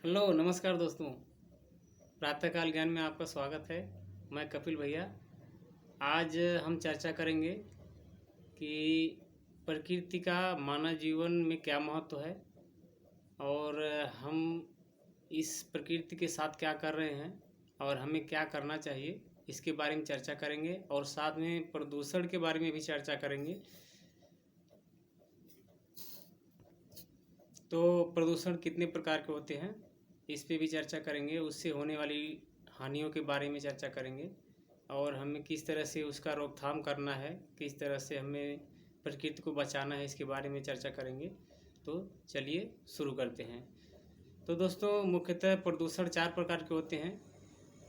Hello नमस्कार दोस्तों। प्रातःकाल ज्ञान में आपका स्वागत है। मैं कपिल भैया। आज हम चर्चा करेंगे कि प्रकृति का मानव जीवन में क्या महत्व है और हम इस प्रकृति के साथ क्या कर रहे हैं और हमें क्या करना चाहिए, इसके बारे में चर्चा करेंगे और साथ में प्रदूषण के बारे में भी चर्चा करेंगे। तो प्रदूषण कितने प्रकार के होते हैं इस पे भी चर्चा करेंगे, उससे होने वाली हानियों के बारे में चर्चा करेंगे और हमें किस तरह से उसका रोकथाम करना है, किस तरह से हमें प्रकृति को बचाना है, इसके बारे में चर्चा करेंगे। तो चलिए शुरू करते हैं। तो दोस्तों, मुख्यतः प्रदूषण चार प्रकार के होते हैं: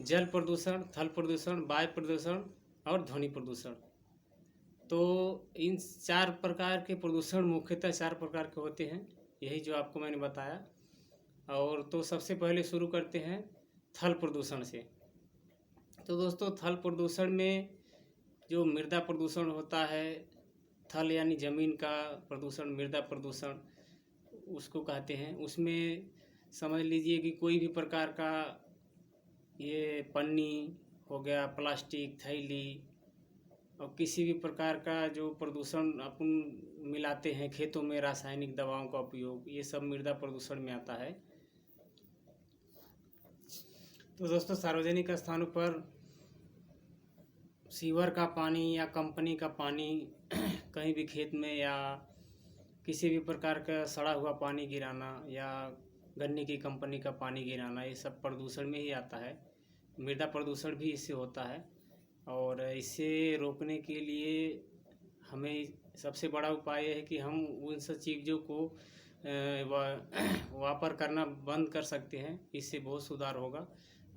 जल प्रदूषण, थल प्रदूषण, वायु प्रदूषण और ध्वनि प्रदूषण। तो इन चार प्रकार के प्रदूषण मुख्यतः चार प्रकार के होते हैं, यही जो आपको मैंने बताया। और तो सबसे पहले शुरू करते हैं थल प्रदूषण से। तो दोस्तों, थल प्रदूषण में जो मृदा प्रदूषण होता है, थल यानी ज़मीन का प्रदूषण, मृदा प्रदूषण उसको कहते हैं। उसमें समझ लीजिए कि कोई भी प्रकार का ये पन्नी हो गया, प्लास्टिक, थैली और किसी भी प्रकार का जो प्रदूषण अपन मिलाते हैं खेतों में, रासायनिक दवाओं का उपयोग, ये सब मृदा प्रदूषण में आता है। तो दोस्तों, सार्वजनिक स्थानों पर सीवर का पानी या कंपनी का पानी कहीं भी खेत में या किसी भी प्रकार का सड़ा हुआ पानी गिराना या गन्ने की कंपनी का पानी गिराना, ये सब प्रदूषण में ही आता है। मृदा प्रदूषण भी इससे होता है और इसे रोकने के लिए हमें सबसे बड़ा उपाय है कि हम उन सब चीज़ों को वापर करना बंद कर सकते हैं। इससे बहुत सुधार होगा।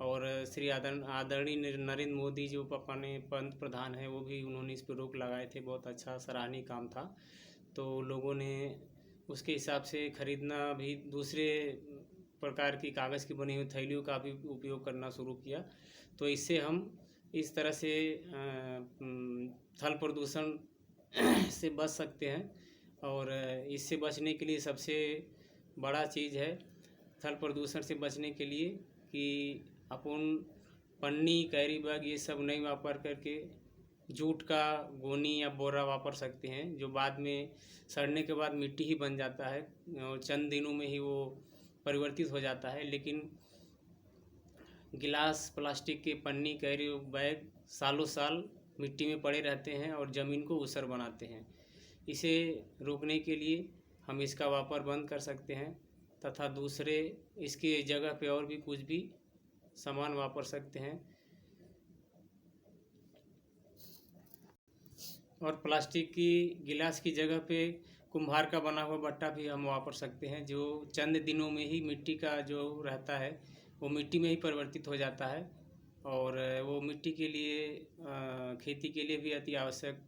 और श्री आदरणीय नरेंद्र मोदी जो अपने पंत प्रधान हैं, वो भी उन्होंने इस पर रोक लगाए थे। बहुत अच्छा सराहनीय काम था। तो लोगों ने उसके हिसाब से खरीदना भी, दूसरे प्रकार की कागज़ की बनी हुई थैलियों का भी उपयोग करना शुरू किया। तो इससे हम इस तरह से थल प्रदूषण से बच सकते हैं। और इससे बचने के लिए सबसे बड़ा चीज़ है थल प्रदूषण से बचने के लिए कि अपन पन्नी, कैरी बैग ये सब नहीं वापर करके जूट का गोनी या बोरा वापर सकते हैं, जो बाद में सड़ने के बाद मिट्टी ही बन जाता है और चंद दिनों में ही वो परिवर्तित हो जाता है। लेकिन गिलास, प्लास्टिक के पन्नी, कैरी बैग सालों साल मिट्टी में पड़े रहते हैं और ज़मीन को ऊसर बनाते हैं। इसे रोकने के लिए हम इसका वापर बंद कर सकते हैं तथा दूसरे इसके जगह पे और भी कुछ भी सामान वापर सकते हैं। और प्लास्टिक की गिलास की जगह पे कुम्हार का बना हुआ बट्टा भी हम वापर सकते हैं, जो चंद दिनों में ही मिट्टी का जो रहता है वो मिट्टी में ही परिवर्तित हो जाता है और वो मिट्टी के लिए, खेती के लिए भी अति आवश्यक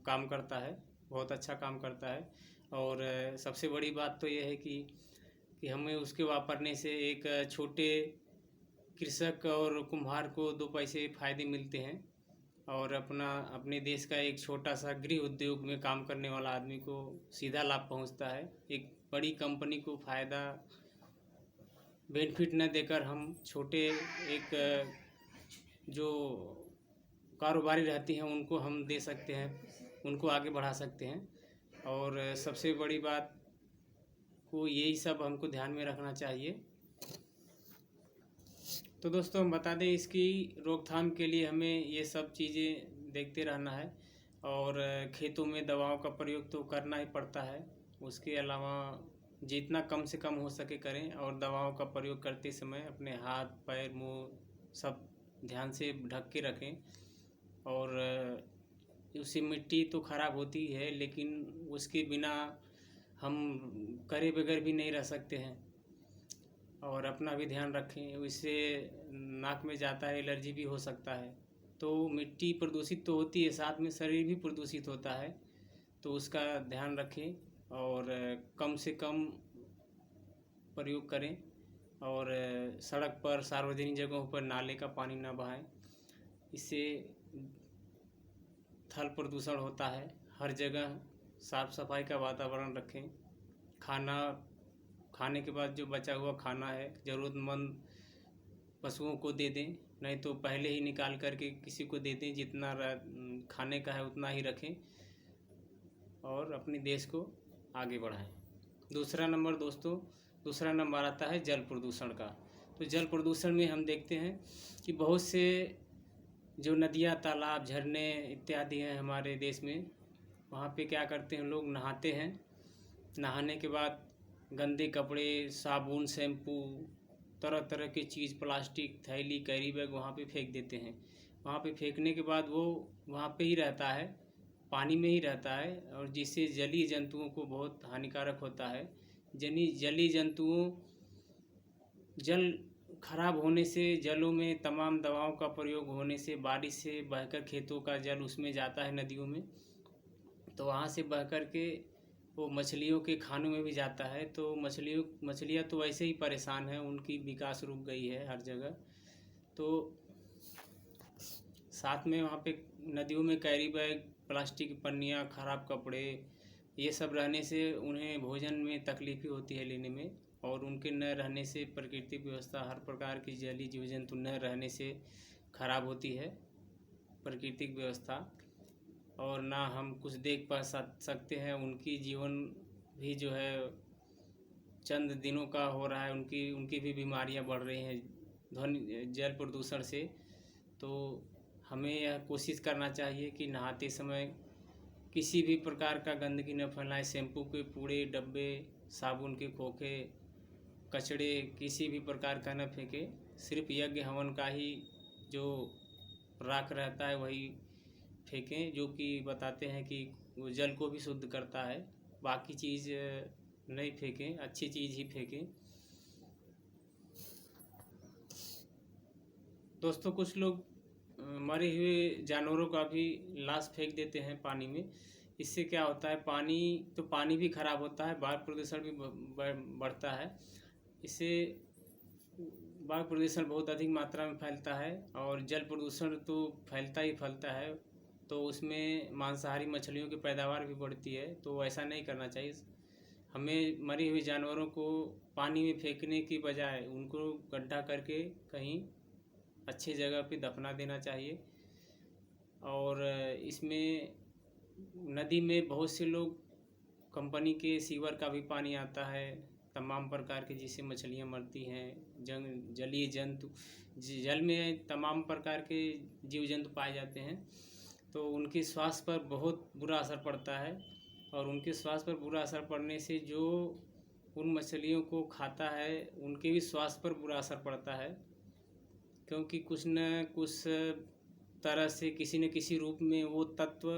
काम करता है, बहुत अच्छा काम करता है। और सबसे बड़ी बात तो ये है कि हमें उसके वापरने से एक छोटे कृषक और कुम्हार को दो पैसे फ़ायदे मिलते हैं और अपने देश का एक छोटा सा गृह उद्योग में काम करने वाला आदमी को सीधा लाभ पहुंचता है। एक बड़ी कंपनी को फ़ायदा, बेनिफिट न देकर हम छोटे एक जो कारोबारी रहती हैं उनको हम दे सकते हैं, उनको आगे बढ़ा सकते हैं। और सबसे बड़ी बात को यही सब हमको ध्यान में रखना चाहिए। तो दोस्तों, हम बता दें, इसकी रोकथाम के लिए हमें ये सब चीज़ें देखते रहना है और खेतों में दवाओं का प्रयोग तो करना ही पड़ता है। उसके अलावा जितना कम से कम हो सके करें और दवाओं का प्रयोग करते समय अपने हाथ, पैर, मुंह सब ध्यान से ढक के रखें। और उससे मिट्टी तो ख़राब होती है, लेकिन उसके बिना हम करे बगैर भी नहीं रह सकते हैं। और अपना भी ध्यान रखें, इससे नाक में जाता है, एलर्जी भी हो सकता है। तो मिट्टी प्रदूषित तो होती है, साथ में शरीर भी प्रदूषित होता है, तो उसका ध्यान रखें और कम से कम प्रयोग करें। और सड़क पर, सार्वजनिक जगहों पर नाले का पानी ना बहाएं, इससे थल प्रदूषण होता है। हर जगह साफ सफाई का वातावरण रखें। खाना खाने के बाद जो बचा हुआ खाना है ज़रूरतमंद पशुओं को दे दें, नहीं तो पहले ही निकाल करके किसी को दे दें, जितना खाने का है उतना ही रखें और अपने देश को आगे बढ़ाएं। दूसरा नंबर आता है जल प्रदूषण का। तो जल प्रदूषण में हम देखते हैं कि बहुत से जो नदियाँ, तालाब, झरने इत्यादि हैं हमारे देश में, वहाँ पे क्या करते हैं लोग, नहाते हैं। नहाने के बाद गंदे कपड़े, साबुन, शैम्पू, तरह तरह की चीज़, प्लास्टिक, थैली, कैरी बैग वहाँ पे फेंक देते हैं। वहाँ पे फेंकने के बाद वो वहाँ पे ही रहता है, पानी में ही रहता है, और जिससे जलीय जंतुओं को बहुत हानिकारक होता है। जलीय जंतुओं, जल खराब होने से, जलों में तमाम दवाओं का प्रयोग होने से, बारिश से बहकर खेतों का जल उसमें जाता है, नदियों में, तो वहाँ से बह कर के वो मछलियों के खानों में भी जाता है। तो मछलियाँ तो वैसे ही परेशान हैं, उनकी विकास रुक गई है हर जगह। तो साथ में वहाँ पे नदियों में कैरी बैग, प्लास्टिक की पन्नियाँ, ख़राब कपड़े, ये सब रहने से उन्हें भोजन में तकलीफ़ होती है लेने में, और उनके न रहने से प्राकृतिक व्यवस्था, हर प्रकार की जलीय जीव जंतु न रहने से खराब होती है प्राकृतिक व्यवस्था, और ना हम कुछ देख पा सकते हैं। उनकी जीवन भी जो है चंद दिनों का हो रहा है, उनकी भी बीमारियां बढ़ रही हैं ध्वनि जल प्रदूषण से। तो हमें यह कोशिश करना चाहिए कि नहाते समय किसी भी प्रकार का गंदगी न फैलाएं। शैम्पू के पूरे डब्बे, साबुन के खोखे, कचड़े किसी भी प्रकार का न फेंके। सिर्फ यज्ञ हवन का ही जो राख रहता है वही फेंकें, जो कि बताते हैं कि वो जल को भी शुद्ध करता है। बाकी चीज़ नहीं फेंकें, अच्छी चीज़ ही फेंकें। दोस्तों, कुछ लोग मरे हुए जानवरों का भी लाश फेंक देते हैं पानी में। इससे क्या होता है, पानी भी खराब होता है, वायु प्रदूषण भी बढ़ता है। इससे वायु प्रदूषण बहुत अधिक मात्रा में फैलता है, और जल प्रदूषण तो फैलता ही फैलता है। तो उसमें मांसाहारी मछलियों की पैदावार भी बढ़ती है, तो ऐसा नहीं करना चाहिए। हमें मरी हुई जानवरों को पानी में फेंकने की बजाय उनको गड्ढा करके कहीं अच्छी जगह पे दफना देना चाहिए। और इसमें नदी में बहुत से लोग, कंपनी के सीवर का भी पानी आता है, तमाम प्रकार के जिससे मछलियाँ मरती हैं। जलीय जंतु, जल में तमाम प्रकार के जीव जंतु पाए जाते हैं, तो उनके स्वास्थ्य पर बहुत बुरा असर पड़ता है। और उनके स्वास्थ्य पर बुरा असर पड़ने से जो उन मछलियों को खाता है उनके भी स्वास्थ्य पर बुरा असर पड़ता है, क्योंकि कुछ न कुछ तरह से किसी न किसी रूप में वो तत्व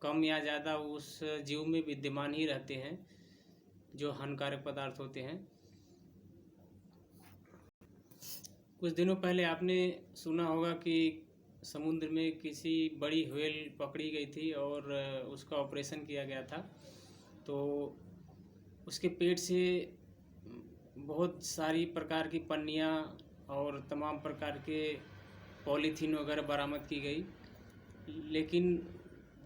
कम या ज़्यादा उस जीव में विद्यमान ही रहते हैं, जो हानिकारक पदार्थ होते हैं। कुछ दिनों पहले आपने सुना होगा कि समुद्र में किसी बड़ी व्हेल पकड़ी गई थी और उसका ऑपरेशन किया गया था। तो उसके पेट से बहुत सारी प्रकार की पन्नियाँ और तमाम प्रकार के पॉलीथीन वगैरह बरामद की गई। लेकिन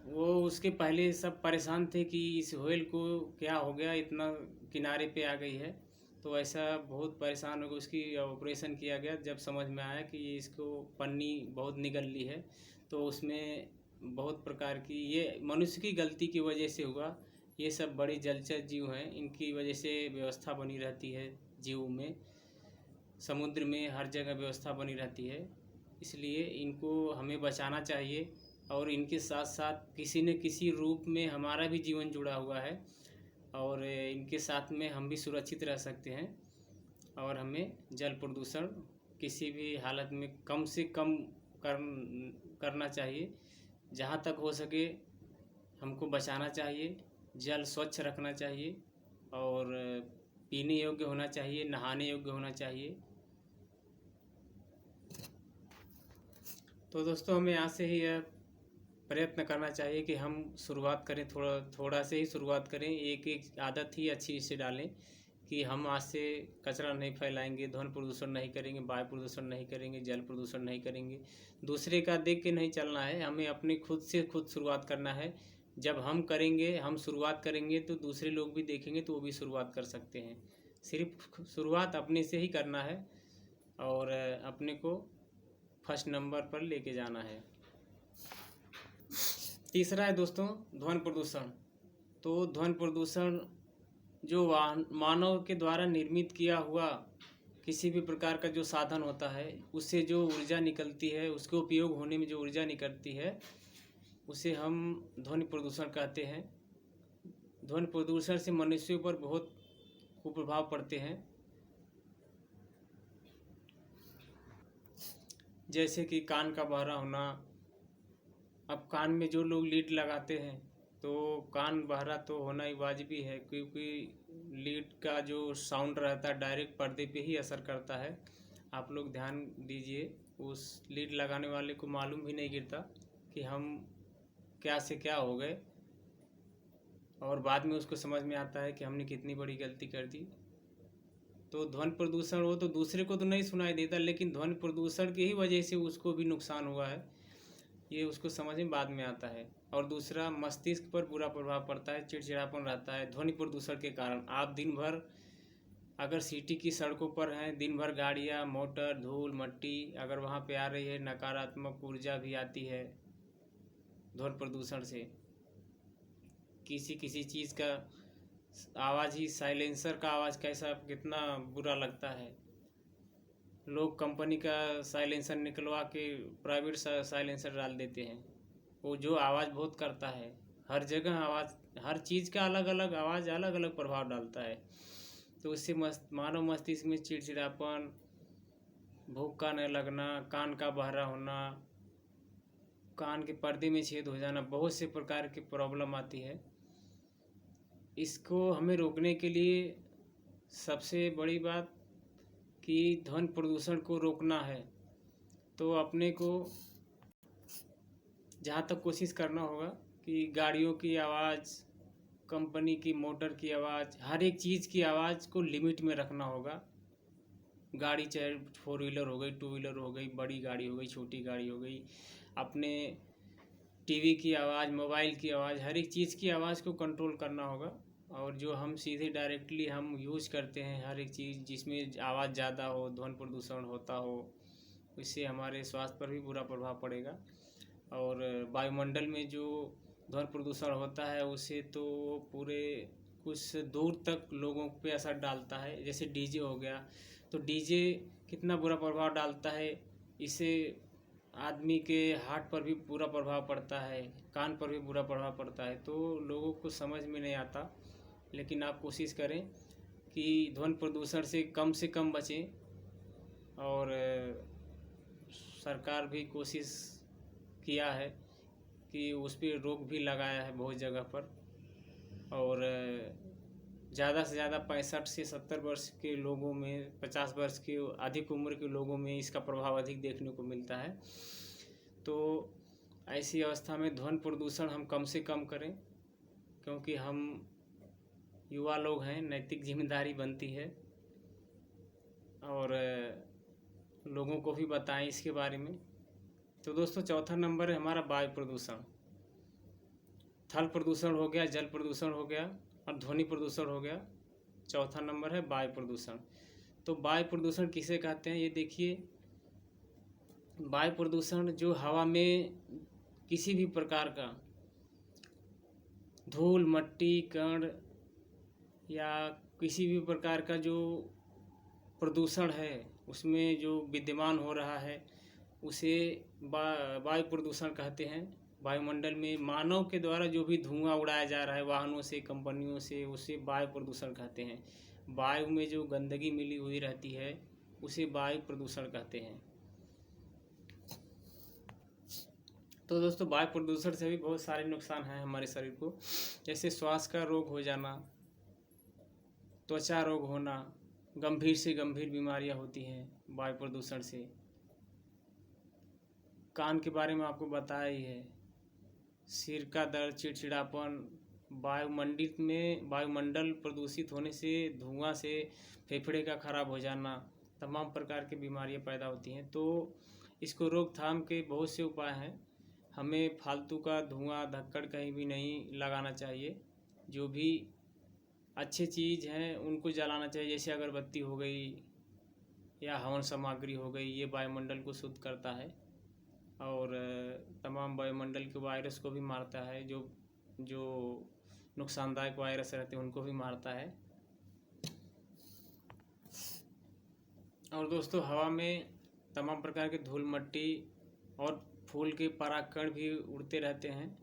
वो उसके पहले सब परेशान थे कि इस व्हेल को क्या हो गया, इतना किनारे पे आ गई है। तो ऐसा बहुत परेशान हो गए, उसकी ऑपरेशन किया गया। जब समझ में आया कि इसको पन्नी बहुत निगल ली है, तो उसमें बहुत प्रकार की, ये मनुष्य की गलती की वजह से हुआ। ये सब बड़े जलचर जीव हैं, इनकी वजह से व्यवस्था बनी रहती है जीव में, समुद्र में हर जगह व्यवस्था बनी रहती है। इसलिए इनको हमें बचाना चाहिए, और इनके साथ साथ किसी न किसी रूप में हमारा भी जीवन जुड़ा हुआ है, और इनके साथ में हम भी सुरक्षित रह सकते हैं। और हमें जल प्रदूषण किसी भी हालत में कम से कम करना चाहिए। जहाँ तक हो सके हमको बचाना चाहिए, जल स्वच्छ रखना चाहिए, और पीने योग्य होना चाहिए, नहाने योग्य होना चाहिए। तो दोस्तों, हमें यहाँ से ही यह प्रयत्न करना चाहिए कि हम शुरुआत करें, थोड़ा से ही शुरुआत करें। एक आदत ही अच्छी से डालें कि हम आज से कचरा नहीं फैलाएंगे, ध्वनि प्रदूषण नहीं करेंगे, वायु प्रदूषण नहीं करेंगे, जल प्रदूषण नहीं करेंगे। दूसरे का देख के नहीं चलना है, हमें अपने खुद से खुद शुरुआत करना है। जब हम शुरुआत करेंगे तो दूसरे लोग भी देखेंगे तो वो भी शुरुआत कर सकते हैं। सिर्फ शुरुआत अपने से ही करना है और अपने को फर्स्ट नंबर पर लेके जाना है। तीसरा है दोस्तों ध्वनि प्रदूषण। तो ध्वनि प्रदूषण जो मानव के द्वारा निर्मित किया हुआ किसी भी प्रकार का जो साधन होता है उससे जो ऊर्जा निकलती है, उसके उपयोग होने में जो ऊर्जा निकलती है उसे हम ध्वनि प्रदूषण कहते हैं। ध्वनि प्रदूषण से मनुष्यों पर बहुत कुप्रभाव पड़ते हैं, जैसे कि कान का बहरा होना। अब कान में जो लोग लीड लगाते हैं तो कान बहरा तो होना ही वाजिबी है, क्योंकि लीड का जो साउंड रहता है डायरेक्ट पर्दे पे ही असर करता है। आप लोग ध्यान दीजिए, उस लीड लगाने वाले को मालूम भी नहीं गिरता कि हम क्या से क्या हो गए, और बाद में उसको समझ में आता है कि हमने कितनी बड़ी गलती कर दी। तो ध्वनि प्रदूषण वो तो दूसरे को तो नहीं सुनाई देता, लेकिन ध्वनि प्रदूषण की ही वजह से उसको भी नुकसान हुआ है, ये उसको समझ में बाद में आता है। और दूसरा, मस्तिष्क पर बुरा प्रभाव पड़ता है, चिड़चिड़ापन रहता है ध्वनि प्रदूषण के कारण। आप दिन भर अगर सिटी की सड़कों पर हैं, दिन भर गाड़ियाँ, मोटर, धूल, मिट्टी अगर वहाँ पे आ रही है, नकारात्मक ऊर्जा भी आती है ध्वनि प्रदूषण से। किसी किसी चीज़ का आवाज़ ही, साइलेंसर का आवाज़ कैसा कितना बुरा लगता है। लोग कंपनी का साइलेंसर निकलवा के प्राइवेट साइलेंसर डाल देते हैं, वो जो आवाज़ बहुत करता है। हर जगह आवाज़, हर चीज़ का अलग अलग आवाज़ अलग अलग प्रभाव डालता है। तो उससे मानव मस्तिष्क में चिड़चिड़ापन, भूख का न लगना, कान का बहरा होना, कान के पर्दे में छेद हो जाना, बहुत से प्रकार की प्रॉब्लम आती है। इसको हमें रोकने के लिए सबसे बड़ी बात कि ध्वनि प्रदूषण को रोकना है तो अपने को जहाँ तक कोशिश करना होगा कि गाड़ियों की आवाज़, कंपनी की मोटर की आवाज़, हर एक चीज़ की आवाज़ को लिमिट में रखना होगा। गाड़ी चाहे 4 व्हीलर हो गई, 2 व्हीलर हो गई, बड़ी गाड़ी हो गई, छोटी गाड़ी हो गई, अपने टीवी की आवाज़, मोबाइल की आवाज़, हर एक चीज़ की आवाज़ को कंट्रोल करना होगा। और जो हम सीधे डायरेक्टली हम यूज़ करते हैं, हर एक चीज़ जिसमें आवाज़ ज़्यादा हो, ध्वनि प्रदूषण होता हो, इससे हमारे स्वास्थ्य पर भी बुरा प्रभाव पड़ेगा। और वायुमंडल में जो ध्वनि प्रदूषण होता है उससे तो पूरे कुछ दूर तक लोगों पे असर डालता है। जैसे डीजे हो गया, तो डीजे कितना बुरा प्रभाव डालता है, इससे आदमी के हार्ट पर भी बुरा प्रभाव पड़ता है, कान पर भी बुरा प्रभाव पड़ता है। तो लोगों को समझ में नहीं आता, लेकिन आप कोशिश करें कि ध्वनि प्रदूषण से कम बचें। और सरकार भी कोशिश किया है कि उस पर रोक भी लगाया है बहुत जगह पर। और ज़्यादा से ज़्यादा 65 से 70 वर्ष के लोगों में, 50 वर्ष के अधिक उम्र के लोगों में इसका प्रभाव अधिक देखने को मिलता है। तो ऐसी अवस्था में ध्वनि प्रदूषण हम कम से कम करें, क्योंकि हम युवा लोग हैं, नैतिक जिम्मेदारी बनती है। और लोगों को भी बताएं इसके बारे में। तो दोस्तों चौथा नंबर है हमारा वायु प्रदूषण। थल प्रदूषण हो गया, जल प्रदूषण हो गया और ध्वनि प्रदूषण हो गया। चौथा नंबर है वायु प्रदूषण। तो वायु प्रदूषण किसे कहते हैं, ये देखिए। वायु प्रदूषण जो हवा में किसी भी प्रकार का धूल, मट्टी, कण या किसी भी प्रकार का जो प्रदूषण है उसमें जो विद्यमान हो रहा है उसे वायु प्रदूषण कहते हैं। वायुमंडल में मानव के द्वारा जो भी धुआं उड़ाया जा रहा है वाहनों से, कंपनियों से, उसे वायु प्रदूषण कहते हैं। वायु में जो गंदगी मिली हुई रहती है उसे वायु प्रदूषण कहते हैं। तो दोस्तों वायु प्रदूषण से भी बहुत सारे नुकसान हैं हमारे शरीर को, जैसे श्वास का रोग हो जाना, त्वचा रोग होना, गंभीर से गंभीर बीमारियां होती हैं वायु प्रदूषण से। कान के बारे में आपको बताया ही है, सिर का दर्द, चिड़चिड़ापन, वायुमंडल प्रदूषित होने से, धुआं से फेफड़े का खराब हो जाना, तमाम प्रकार की बीमारियां पैदा होती हैं। तो इसको रोकथाम के बहुत से उपाय हैं। हमें फालतू का धुआं धक्कड़ कहीं भी नहीं लगाना चाहिए। जो भी अच्छी चीज़ हैं उनको जलाना चाहिए, जैसे अगरबत्ती हो गई या हवन सामग्री हो गई। ये वायुमंडल को शुद्ध करता है और तमाम वायुमंडल के वायरस को भी मारता है, जो जो नुकसानदायक वायरस रहते हैं उनको भी मारता है। और दोस्तों, हवा में तमाम प्रकार के धूल मट्टी और फूल के परागकण भी उड़ते रहते हैं,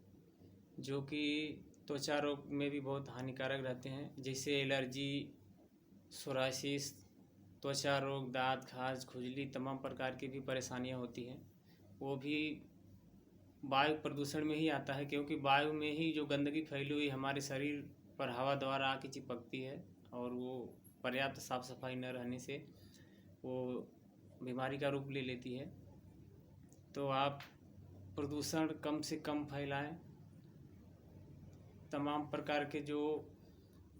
जो कि त्वचा रोग में भी बहुत हानिकारक रहते हैं, जैसे एलर्जी, सोराइसिस, त्वचा रोग, दांत, खाज, खुजली, तमाम प्रकार की भी परेशानियां होती हैं। वो भी वायु प्रदूषण में ही आता है, क्योंकि वायु में ही जो गंदगी फैली हुई हमारे शरीर पर हवा द्वारा आके चिपकती है और वो पर्याप्त साफ सफाई न रहने से वो बीमारी का रूप ले लेती है। तो आप प्रदूषण कम से कम फैलाएं। तमाम प्रकार के जो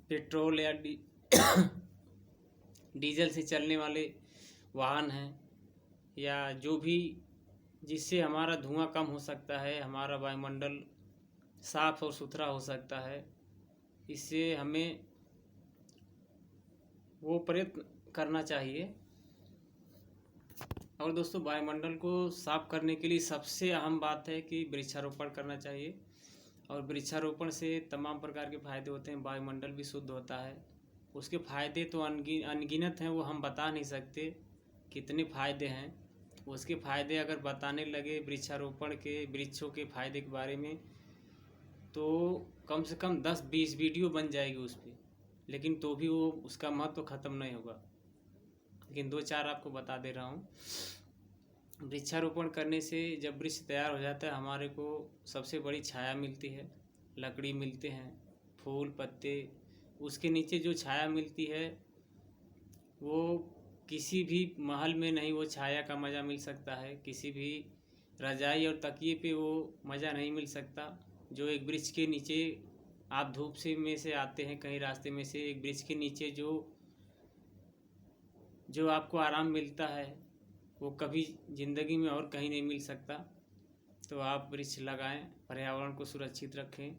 पेट्रोल या डीजल से चलने वाले वाहन हैं या जो भी जिससे हमारा धुआं कम हो सकता है, हमारा वायुमंडल साफ और सुथरा हो सकता है, इससे हमें वो प्रयत्न करना चाहिए। और दोस्तों, वायुमंडल को साफ करने के लिए सबसे अहम बात है कि वृक्षारोपण करना चाहिए। और वृक्षारोपण से तमाम प्रकार के फायदे होते हैं, वायुमंडल भी शुद्ध होता है। उसके फ़ायदे तो अनगिनत हैं, वो हम बता नहीं सकते कितने फ़ायदे हैं। उसके फ़ायदे अगर बताने लगे वृक्षारोपण के, वृक्षों के फ़ायदे के बारे में, तो कम से कम 10-20 वीडियो बन जाएगी उस पर, लेकिन तो भी वो उसका महत्व ख़त्म नहीं होगा। लेकिन 2-4 आपको बता दे रहा हूँ। वृक्षारोपण करने से जब वृक्ष तैयार हो जाता है, हमारे को सबसे बड़ी छाया मिलती है, लकड़ी मिलते हैं, फूल पत्ते। उसके नीचे जो छाया मिलती है वो किसी भी महल में नहीं वो छाया का मज़ा मिल सकता है, किसी भी रजाई और तकिए पे वो मज़ा नहीं मिल सकता जो एक वृक्ष के नीचे आप धूप से आते हैं कहीं रास्ते में से, एक वृक्ष के नीचे जो आपको आराम मिलता है वो कभी ज़िंदगी में और कहीं नहीं मिल सकता। तो आप वृक्ष लगाएं, पर्यावरण को सुरक्षित रखें,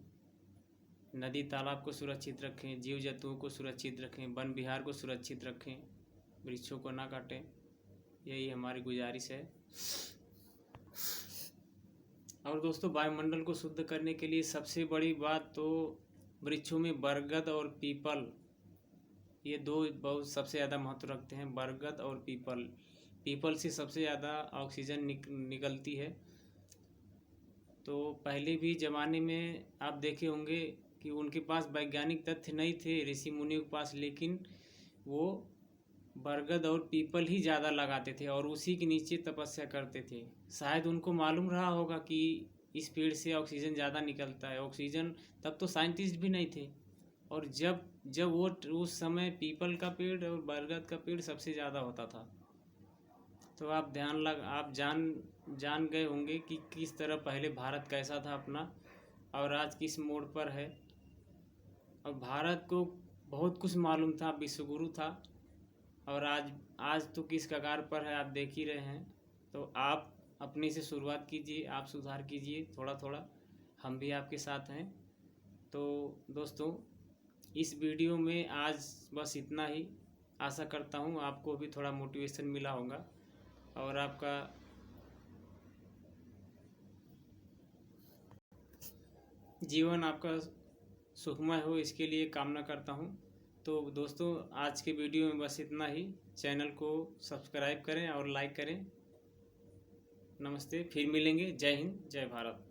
नदी तालाब को सुरक्षित रखें, जीव जंतुओं को सुरक्षित रखें, वन विहार को सुरक्षित रखें, वृक्षों को ना काटें। यही हमारी गुजारिश है। और दोस्तों, वायुमंडल को शुद्ध करने के लिए सबसे बड़ी बात तो वृक्षों में बरगद और पीपल, ये दो बहुत सबसे ज़्यादा महत्व रखते हैं। बरगद और पीपल से सबसे ज़्यादा ऑक्सीजन निकलती है। तो पहले भी ज़माने में आप देखे होंगे कि उनके पास वैज्ञानिक तथ्य नहीं थे ऋषि मुनियों के पास, लेकिन वो बरगद और पीपल ही ज़्यादा लगाते थे और उसी के नीचे तपस्या करते थे। शायद उनको मालूम रहा होगा कि इस पेड़ से ऑक्सीजन ज़्यादा निकलता है। ऑक्सीजन, तब तो साइंटिस्ट भी नहीं थे। और जब वो उस समय पीपल का पेड़ और बरगद का पेड़ सबसे ज़्यादा होता था। तो आप जान गए होंगे कि किस तरह पहले भारत कैसा था अपना और आज किस मोड़ पर है। और भारत को बहुत कुछ मालूम था, विश्वगुरु था, और आज तो किस कगार पर है आप देख ही रहे हैं। तो आप अपने से शुरुआत कीजिए, आप सुधार कीजिए थोड़ा थोड़ा, हम भी आपके साथ हैं। तो दोस्तों, इस वीडियो में आज बस इतना ही। आशा करता हूँ आपको भी थोड़ा मोटिवेशन मिला होगा और आपका जीवन आपका सुखमय हो, इसके लिए कामना करता हूँ। तो दोस्तों, आज के वीडियो में बस इतना ही। चैनल को सब्सक्राइब करें और लाइक करें। नमस्ते, फिर मिलेंगे। जय हिंद, जय भारत।